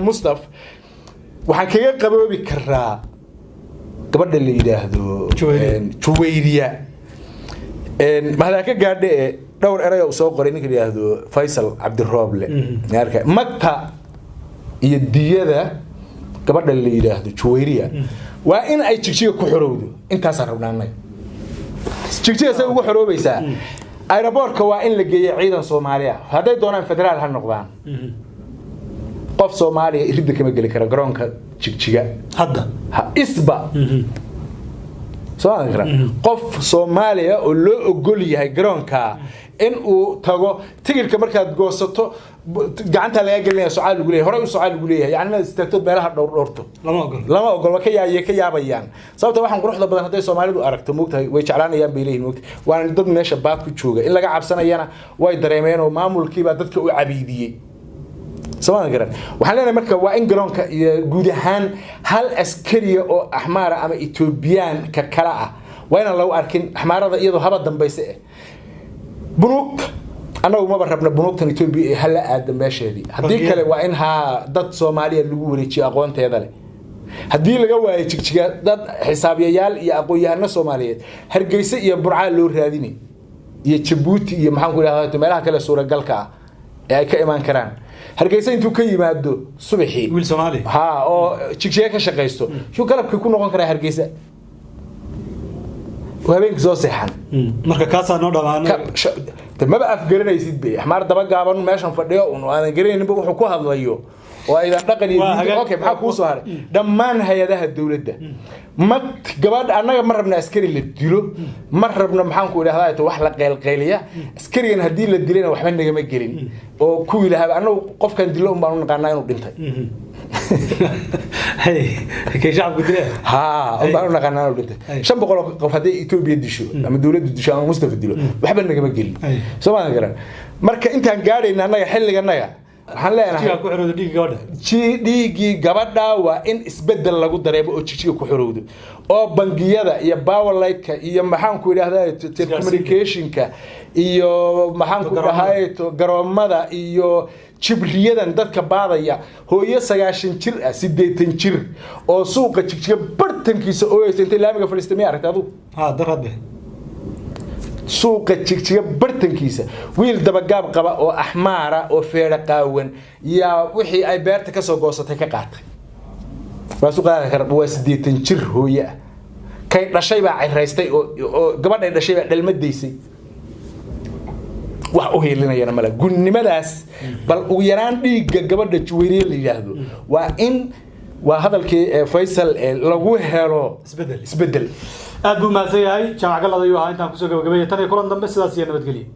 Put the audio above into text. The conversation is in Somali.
مصطفى waxaan kaga qaboobi karaa gabadha la yiraahdo Juwayriya ma ka gaadhay dhowr eray oo soo qoray ninka la yiraahdo Faisal Cabdirooble marka Makka iyo diyada gabadha la yiraahdo Juwayriya waa in ay jigjiga ku xorowdo intaas aan rabnaanay jigjiga say ugu xoroobaysaa aeroportka waa in la geeyo ciidan Soomaaliya haday doonaan federaal ha noqdaan qof Soomaaliya irid kama gali kara garoonka jigjiga hadda isba soo kara qof Soomaaliya oo loo ogol yahay garoonka in uu tago tigirka markaad goosato gacanta laga galinayo su'aal lagu leeyahay hore u su'aal lagu leeyahay yani inaad istagto meelaha dhowrto lama ogol ka yaabayaan sababta waxaan quruxda badan haday Soomaalidu aragto moogtahay way jeclaanayaan beeleyn moogtahay waan dad meesha baad ku jooga in laga cabsanayana way dareemeen oo maamulkiiba dadka u cabiidiyay سواء كذا وحنا مركب وإن جرانك جودهان هل أسكرية أو أحمر أما إثيوبيان ككلاء وين لو أركن أحمر هذا يده هبط دم بيسه بنوك أنا وما برهبنا بنوك تاني إثيوبيا هلا قدم بشري هديك اللي وإنها ضد سوماليا اللي هو ريتشي أقوان تهذا هدي اللي جوا يتشجع ضد حسابيال يا أقوياء الناس سوماليا هرجيسة يا برعا لور هذيني يتشبوتي يا محمد هذا تملها كلا صورة جلكا يا كإيمان كران هرجيسة أنتو كي مادو صبحي ويل سومالي ها أو تشجع كشقيستو شو قلب كيكون نقول كره هرجيسة وهبينك زوج حن مركب كاسة نودا معنا ما بقى في جرينا يزيد بيه حمار دبق جابان ماشان فديه وأنا جرينا نبغى حكوها ضيو وإذا نقل يزيد أوكي بحكوا صار دمان هي ده الدولة ده ما جباد أنا مرة من عسكري اللي تديله مرة من محنكو إلى هذا توحلا قيلية عسكري هدي اللي تديلنا وحنا نجمع جرين وكوي لها أنا قف كان دلهم بانون قناين وبنتها هاي كي شعب قدره ها بانون قناين وبنتها شن بقول قف هذه إثيوبيا دشوا لما الدولة دشوا مستفيد دلهم وحنا نجمع جرين سواء كذا مركا أنت هنقاري إن أنا يحل جنايا dhiigi gabadha waa in isbedel lagu dareemo oo jijiga ku xorowdo oo bangiyada iyo power light-ka iyo maxaan ku yiraahdaa telecommunication-ka iyo maxaan ku dhahay garoomada iyo jibriyadan dadka baadaya hooyo 90 jir ah 80 jir oo suuqa jijiga bartankiisa oo yeesantay laamiga Falastiiniya aragtay adu darade suuqa jigjiga bartankiisa wiil dabagaab qaba oo ahmaara oo feera qaawan ya wixii ay beerta ka soo goosatay ka qaatay suuqa karbo 80 jir hooya kay dhashay baa ciraystay oo gabadhay dhashay baa dhalmadeysay wax u heelinayna mala gunnimadaas bal u yaraan dhiiga gabadha Juwayriya la yiraahdo waa in waa hadalkii Faisal lagu helo isbedel aad buu maasay yahay jaamac galada iyo intaan ku soo gabagabeeyay tan iyo kulan dambe sidaas iyo nabadgelyo